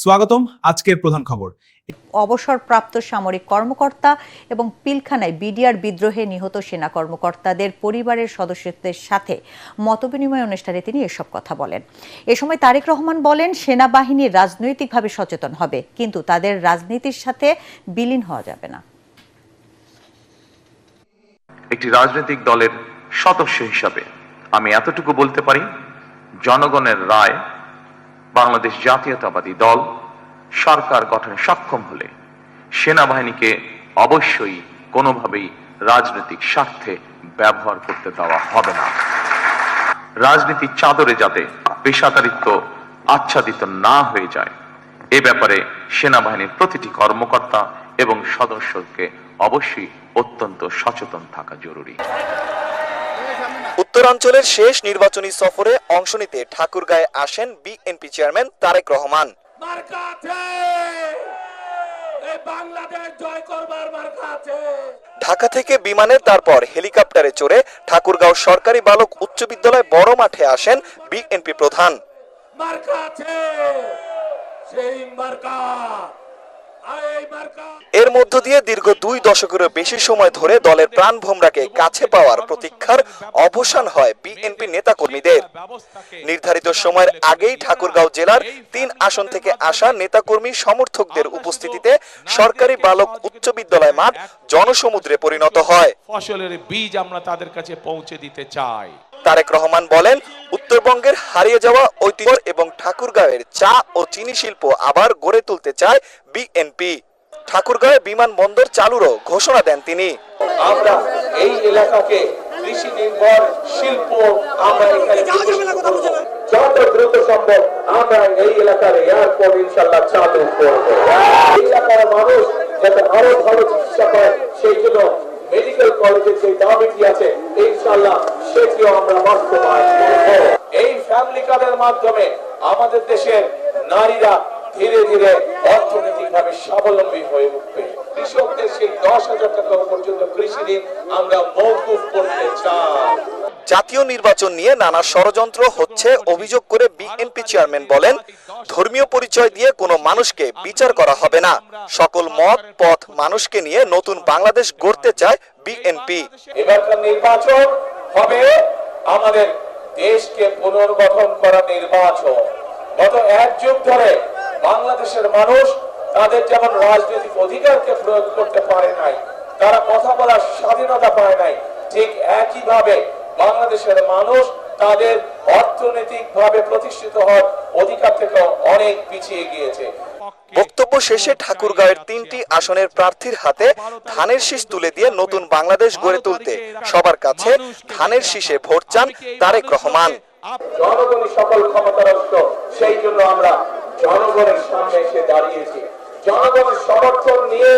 স্বাগতম আজকের প্রধান খবর। অবসরপ্রাপ্ত সামরিক কর্মকর্তা এবং পিলখানায় বিডিআর বিদ্রোহে নিহত সেনা কর্মকর্তাদের পরিবারের সদস্যদের সাথে মতবিনিময় অনুষ্ঠানে তিনি এসব কথা বলেন। এ সময় তারেক রহমান বলেন, সেনাবাহিনী রাজনৈতিকভাবে সচেতন হবে, কিন্তু তাদের রাজনীতির সাথে বিলীন হওয়া যাবে না। একটি রাজনৈতিক দলের সদস্য হিসাবে আমি এতটুকু বলতে পারি, জনগণের রায় বাংলাদেশ জাতীয়তাবাদী দল সরকার গঠনে সক্ষম হলে সেনাবাহিনীকে অবশ্যই কোনোভাবেই রাজনৈতিক স্বার্থে ব্যবহার করতে দেওয়া হবে না। রাজনীতির চাদরে যাতে পেশাদারিত্ব আচ্ছাদিত না হয়ে যায়, এ ব্যাপারে সেনাবাহিনীর প্রতিটি কর্মকর্তা এবং সদস্যকে অবশ্যই অত্যন্ত সচেতন থাকা জরুরি। উত্তরাঞ্চলের শেষ নির্বাচনী সফরে অংশ নিতে ঠাকুরগাঁয়ে আসেন বিএনপি চেয়ারম্যান তারেক রহমান। ঢাকা থেকে বিমানে তারপর হেলিকপ্টারে চড়ে ঠাকুরগাঁও সরকারি বালক উচ্চ বিদ্যালয় বড় মাঠে আসেন বিএনপি প্রধান। এর মধ্য দিয়ে দীর্ঘ 2 দশকেরও বেশি সময় ধরে দলের প্রাণভোমরাকে কাছে পাওয়ার প্রতীক্ষার অবসান হয় বিএনপি নেতাকর্মীদের। নির্ধারিত সময়ের আগেই ঠাকুরগাঁও জেলার 3 আসন থেকে আসা নেতাকর্মী সমর্থকদের উপস্থিতিতে সরকারি বালক উচ্চ বিদ্যালয় মাঠ জনসমুদ্রে পরিণত হয়। ফসলের বীজ আমরা তাদের কাছে পৌঁছে দিতে চাই। তারেক রহমান বলেন, উত্তরবঙ্গের হারিয়ে যাওয়া ঐতিহ্য এবং ঠাকুরগাঁওয়ের চা ও চিনি শিল্প আবার গড়ে তুলতে চায় বিএনপি। ঠাকুরগাঁওয়ে বিমানবন্দর চালুরও ঘোষণা দেন তিনি। আমরা এই এলাকাকে কৃষি নির্ভর শিল্প আমরা এখানে যত দ্রুত সম্ভব আমরা এই এলাকার এয়ারপোর্ট ইনশাআল্লাহ চালু করব। এই এলাকার মানুষ যাতে আরো ভালো চিকিৎসা পায়, সেই জন্য মেডিকেল কলেজের যে দাবিটি আছে ইনশাআল্লাহ সেটিও আমরা বাস্তবায়ন করব। এই ফ্যামিলি কার্ডের মাধ্যমে আমাদের দেশের নারীরা ধীরে ধীরে অর্থনৈতিকভাবে স্বাবলম্বী হয়ে উঠবে। কৃষকদের সেই 10,000 টাকা পর্যন্ত কৃষি ঋণ আমরা মওকুফ করতে চাই। জাতীয় নির্বাচন নিয়ে নানা ষড়যন্ত্র হচ্ছে অভিযোগ করে বিএনপি চেয়ারম্যান বলেন, ধর্মীয় পরিচয় দিয়ে কোনো মানুষকে বিচার করা হবে না। সকল মত পথ মানুষকে নিয়ে নতুন বাংলাদেশ গড়তে চায় বিএনপি। এবারকার নির্বাচন হবে আমাদের দেশকে পুনর্গঠন করা নির্বাচন। গত 1 যুগ ধরে বাংলাদেশের মানুষ তাদের যেমন রাজনৈতিক অধিকারকে প্রয়োগ করতে পারে নাই, তারা কথা বলার স্বাধীনতা পায় নাই, ঠিক একইভাবে বাংলাদেশের মানুষ তাদের অর্থনৈতিকভাবে প্রতিষ্ঠিত হওয়ার অধিকার থেকে অনেক পিছিয়ে গিয়েছে। বক্তব্য শেষে ঠাকুরগাঁওয়ের 3টি আসনের প্রার্থীর হাতে ধানের শীষ তুলে দিয়ে নতুন বাংলাদেশ গড়ে তুলতে সবার কাছে ধানের শীষে ভোট চান তারেক রহমান। জনগণই সকল ক্ষমতার উৎস, সেই জন্য আমরা জনগণের সামনে এসে দাঁড়িয়েছি। জনগণের সমর্থন নিয়ে,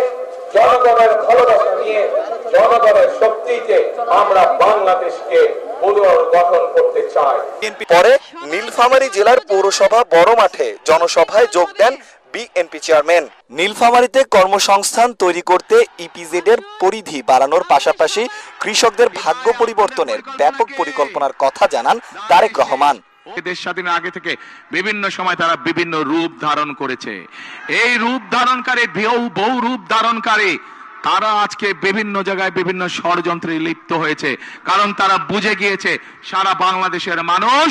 জনগণের ভালোবাসা নিয়ে, জনগণের শক্তিতে আমরা বাংলাদেশকে পুনর্গঠন করতে চাই। পরে নীলফামারী জেলার পৌরসভা বড় মাঠে জনসভায় যোগ দেন বিএনপি চেয়ারম্যান। নীলফামারীতে কর্মসংস্থান তৈরি করতে ইপিজেড এর পরিধি বাড়ানোর পাশাপাশি কৃষকদের ভাগ্য পরিবর্তনের ব্যাপক পরিকল্পনার কথা জানান তারেক রহমান। দেশ স্বাধীনের আগে থেকে বিভিন্ন সময় তারা বিভিন্ন রূপ ধারণ করেছে। এই রূপ ধারণকারী বহু রূপ ধারণকারী তারা আজকে বিভিন্ন জায়গায় বিভিন্ন ষড়যন্ত্রে লিপ্ত হয়েছে, কারণ তারা বুঝে গিয়েছে সারা বাংলাদেশের মানুষ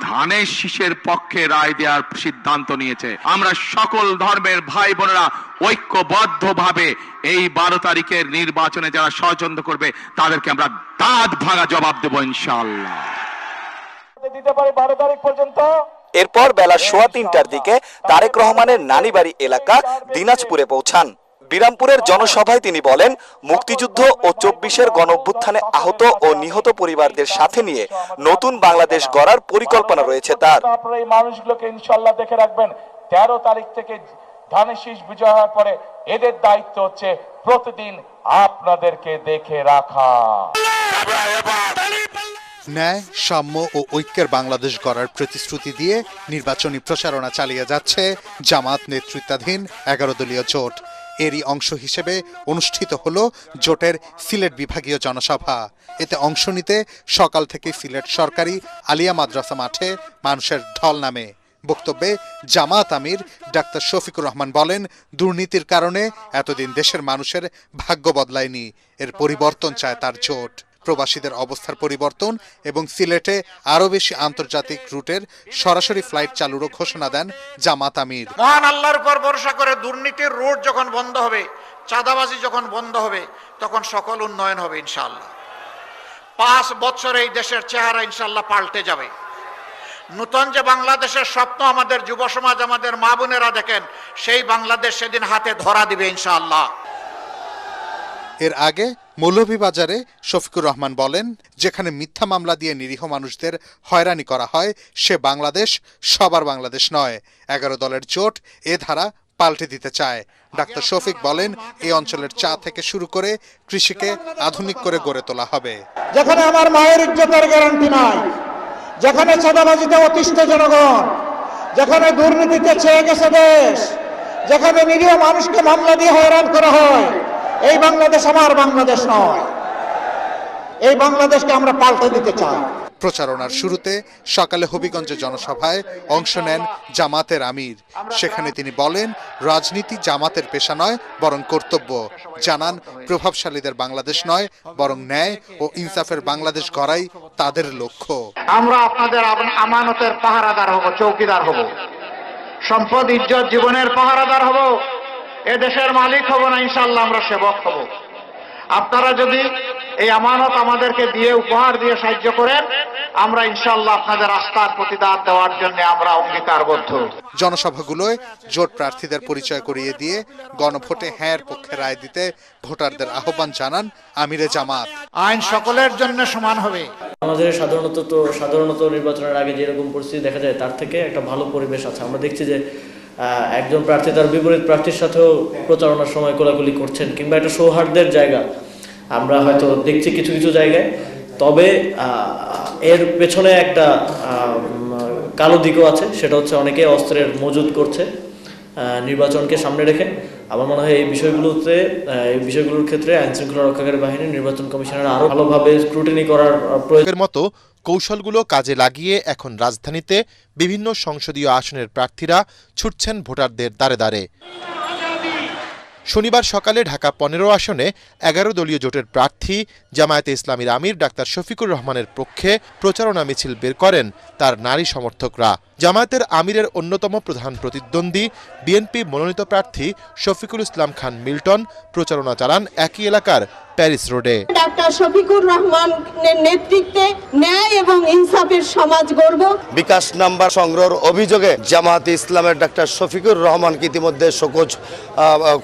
ধানের শীষের পক্ষে রায় দেওয়ার সিদ্ধান্ত নিয়েছে। আমরা সকল ধর্মের ভাই বোনেরা ঐক্যবদ্ধভাবে এই 12 তারিখের নির্বাচনে যারা ষড়যন্ত্র করবে তাদেরকে আমরা দাঁত ভাঙা জবাব দেব ইনশাআল্লাহ। এরপর বেলা 3:15টার দিকে তারেক রহমানের নানিবাড়ি এলাকা দিনাজপুরে পৌঁছান। বিরামপুরের জনসভায় তিনি বলেন, মুক্তিযুদ্ধ ও 24-এর গণঅভ্যুত্থানে আহত ও নিহত পরিবারদের সাথে নিয়ে নতুন বাংলাদেশ গড়ার পরিকল্পনা রয়েছে তার। আপনারা এই মানুষগুলোকে ইনশাআল্লাহ দেখে রাখবেন। 13 তারিখ থেকে ধানের শীষ বিজয় হওয়ার পরে এদের দায়িত্ব হচ্ছে প্রতিদিন আপনাদেরকে দেখে রাখা। ন্যায়, সাম্য ও ঐক্যের বাংলাদেশ গড়ার প্রতিশ্রুতি দিয়ে নির্বাচনী প্রচারণা চালিয়ে যাচ্ছে জামাত নেতৃত্বাধীন 11 দলীয় জোট। এরই অংশ হিসেবে অনুষ্ঠিত হলো জোটের সিলেট বিভাগীয় জনসভা। এতে অংশ নিতে সকাল থেকে সিলেট সরকারি আলিয়া মাদ্রাসা মাঠে মানুষের ঢল নামে। বক্তব্যে জামাত আমির ডাক্তার শফিকুর রহমান বলেন, দুর্নীতির কারণে এতদিন দেশের মানুষের ভাগ্য বদলায়নি, এর পরিবর্তন চায় তার জোট। প্রবাসীদের অবস্থার পরিবর্তন এবং সিলেটে আরও বেশি আন্তর্জাতিক রুটের সরাসরি ফ্লাইট চালুরও ঘোষণা দেন জামাত আমির। মহান আল্লাহর উপর ভরসা করে দুর্নীতির রুট যখন বন্ধ হবে, চাঁদাবাজি যখন বন্ধ হবে, তখন সকল উন্নয়ন হবে ইনশাআল্লাহ। 5 বছরে এই দেশের চেহারা ইনশাআল্লাহ পাল্টে যাবে। নতুন যে বাংলাদেশের স্বপ্ন আমাদের যুব সমাজ, আমাদের মা বোনেরা দেখেন, সেই বাংলাদেশ সেদিন হাতে ধরা দিবে ইনশাআল্লাহ। এর আগে মৌলভীবাজারে শফিকুর রহমান বলেন, যেখানে মিথ্যা মামলা দিয়ে নিরীহ মানুষদের হয়রানি করা হয়, সে বাংলাদেশ সবার বাংলাদেশ নয়। 11 দলের জোট এ ধারা পাল্টে দিতে চায়। ডাক্তার শফিক বলেন, এই অঞ্চলের চা থেকে শুরু করে কৃষিকে আধুনিক করে গড়ে তোলা হবে। যেখানে আমার মায়ের ইজ্জতের গ্যারান্টি নাই, যেখানে চাঁদাবাজিতে অতিষ্ঠ জনগণ, যেখানে দুর্নীতিতে ছেয়ে গেছে দেশ, যেখানে নিরীহ মানুষকে মামলা দিয়ে হয়রান করা হয়, এই বাংলাদেশ আমার বাংলাদেশ নয়। এই বাংলাদেশকে আমরা পাল্টে দিতে চাই। প্রচারণার শুরুতে সকালে হবিগঞ্জে জনসভায় অংশ নেন জামাতের আমির। সেখানে তিনি বলেন, রাজনীতি জামাতের পেশা নয়, বরং কর্তব্য। জানান, প্রভাবশালীদের বাংলাদেশ নয়, বরং ন্যায় ও ইনসাফের বাংলাদেশ গড়াই তাদের লক্ষ্য। আমরা আপনাদের আমানতের পাহারাদার হব, চৌকিদার হব, সম্পদ ইজ্জত জীবনের পাহারাদার হব, এ দেশের মালিক হব না, ইনশাআল্লাহ আমরা সেবক হব। আপনারা যদি এই আমানত আমাদেরকে দিয়ে, উপহার দিয়ে সাহায্য করেন, আমরা ইনশাআল্লাহ আপনাদের আস্থার প্রতিদান দেওয়ার জন্য আমরা অঙ্গীকারবদ্ধ। জনসভাগুলোয় জোট প্রার্থীদের পরিচয় করিয়ে দিয়ে গণভোটে হ্যাঁর পক্ষে রায় দিতে ভোটারদের আহ্বান জানান আমিরে জামাত। আইন সকলের জন্য সমান হবে। আমাদের সাধারণত নির্বাচনের আগে যেরকম পরিস্থিতি দেখা যায়, তার থেকে একটা ভালো পরিবেশ আছে। আমরা দেখছি যে একজন প্রার্থী তার বিপরীত প্রার্থীর সাথেও প্রচারণার সময় কোলাকুলি করছেন, কিংবা একটা সৌহার্দ্যের জায়গা আমরা হয়তো দেখছি কিছু কিছু জায়গায়। তবে এর পেছনে একটা কালো দিকও আছে, সেটা হচ্ছে অনেকে অস্ত্রের মজুদ করছে নির্বাচনকে সামনে রেখে। আমার মনে হয় এই বিষয়গুলোর ক্ষেত্রে আইনশৃঙ্খলা রক্ষাকারী বাহিনী, নির্বাচন কমিশনের আরো ভালোভাবে স্ক্রুটিনি করার প্রয়োগের মতো কৌশলগুলো কাজে লাগিয়ে এখন রাজধানীতে বিভিন্ন সংসদীয় আসনের প্রার্থীরা ছুটছেন ভোটারদের দ্বারে দ্বারে। শনিবার সকালে ঢাকা 15 আসনে 11 দলীয় জোটের প্রার্থী জামায়াতে ইসলামীর আমির ডাক্তার শফিকুর রহমানের পক্ষে প্রচারণা মিছিল বের করেন তার নারী সমর্থকরা। জামায়াতের আমিরের অন্যতম প্রধান প্রতিদ্বন্দ্বী বিএনপি মনোনীত প্রার্থী শফিকুল ইসলাম খান মিল্টন প্রচারণা চালান একই এলাকার প্যারিস রোডে। ডাক্তার শফিকুর রহমানের নেতৃত্বে ন্যায় এবং ইনসাফের সমাজ গড়ব। বিকাশ নাম্বার সংগ্রহের অভিযোগে জামায়াতে ইসলামের ডাক্তার শফিকুর রহমানকে ইতিমধ্যে শোকজ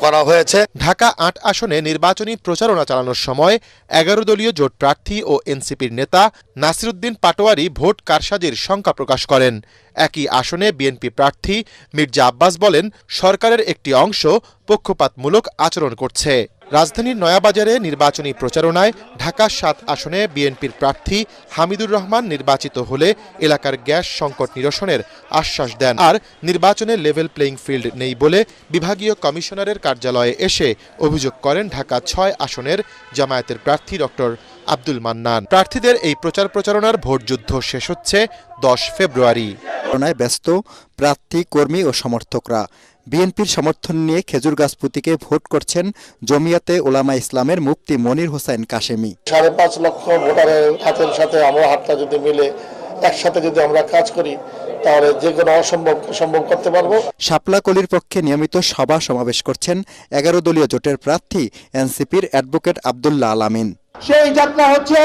করা হয়েছে। ঢাকা 8 আসনে নির্বাচনী প্রচারণা চালানোর সময় 11 দলীয় জোট প্রার্থী ও এনসিপির নেতা নাসিরউদ্দিন পাটোয়ারি ভোট কারসাজির শঙ্কা প্রকাশ করেন। একই আসনে বিএনপি প্রার্থী মির্জা আব্বাস বলেন, সরকারের একটি অংশ পক্ষপাতমূলক আচরণ করছে। রাজধানীর নয়াবাজারে নির্বাচনী প্রচারণায় ঢাকা 7 আসনে বিএনপির প্রার্থী হামিদুর রহমান নির্বাচিত হলে এলাকার গ্যাস সংকট নিরসনের আশ্বাস দেন। আর নির্বাচনে লেভেল প্লেইং ফিল্ড নেই বলে বিভাগীয় কমিশনারের কার্যালয়ে এসে অভিযোগ করেন ঢাকা 6 আসনের জামায়াতের প্রার্থী ডক্টর আব্দুল মান্নান। প্রার্থীদের এই প্রচারণার ভোটযুদ্ধ শেষ হচ্ছে 10 ফেব্রুয়ারি। ব্যস্ত প্রার্থী, কর্মী ও সমর্থকরা বিএনপির সমর্থন নিয়ে খেজুরগাছ প্রতীকে ভোট করছেন জমিয়াতে উলামা ইসলামের মুফতি মনির হোসেন কাশেমি। 5.5 লক্ষ ভোটারের হাতের সাথে আমরা হাতটা যদি মিলে একসাথে যদি আমরা কাজ করি, তাহলে যে কোনো অসম্ভবকে সম্ভব করতে পারবো। শাপলাকলির পক্ষে নিয়মিত সভা সমাবেশ করছেন 11 দলীয় জোটের প্রার্থী এনসিপির অ্যাডভোকেট আব্দুল্লাহ আলামিন। সেই যাত্রা হচ্ছে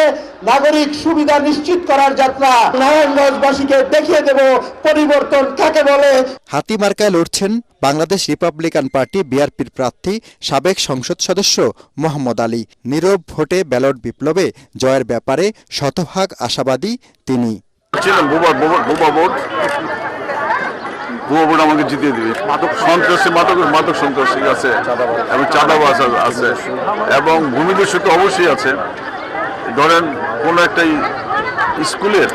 নাগরিক সুবিধা নিশ্চিত করার যাত্রা। নারায়ণগঞ্জবাসীকে দেখিয়ে দেব পরিবর্তন কাকে বলে। হাতি মার্কায় লড়ছেন বাংলাদেশ রিপাবলিকান পার্টি বিআরপির প্রার্থী সাবেক সংসদ সদস্য মোহাম্মদ আলী। নীরব ভোটে ব্যালট বিপ্লবে জয়ের ব্যাপারে শতভাগ আশাবাদী তিনি। ভুয়া আমাকে জিতিয়ে দিবে। মাদক সন্ত্রাসী আছে এবং চাঁদাবাজ আছে এবং ভূমিদস্যু তো অবশ্যই আছে। ধরেন কোন একটা স্কুলের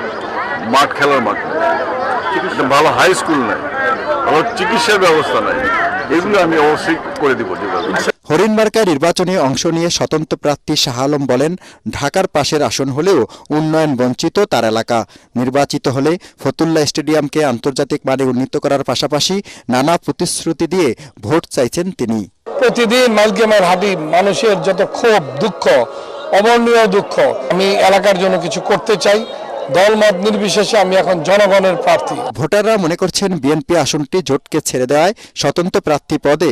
মাঠ, খেলার মাঠ, ভালো হাই স্কুল নাই, ভালো চিকিৎসার ব্যবস্থা নাই, এগুলো আমি অবশ্যই করে দিব। হরিণমার্কা নির্বাচনে অংশ নিয়ে স্বতন্ত্র প্রার্থী শাহ আলম বলেন, ঢাকার পাশের আসন হলেও উন্নয়ন বঞ্চিত তার এলাকা। নির্বাচিত হলে ফতুল্লা স্টেডিয়ামকে আন্তর্জাতিক মানে উন্নীত করার পাশাপাশি নানা প্রতিশ্রুতি দিয়ে ভোট চাইছেন তিনি। প্রতিদিন মাইলকেমার হাঁটি মানুষের যত ক্ষোভ, দুঃখ, অবর্ণনীয় দুঃখ, আমি এলাকার জন্য কিছু করতে চাই। দলমত নির্বিশেষে আমি এখন জনগণের প্রার্থী। ভোটাররা মনে করছেন বিএনপি আসনটি জোটকে ছেড়ে দেওয়ায় স্বতন্ত্র প্রার্থী পদে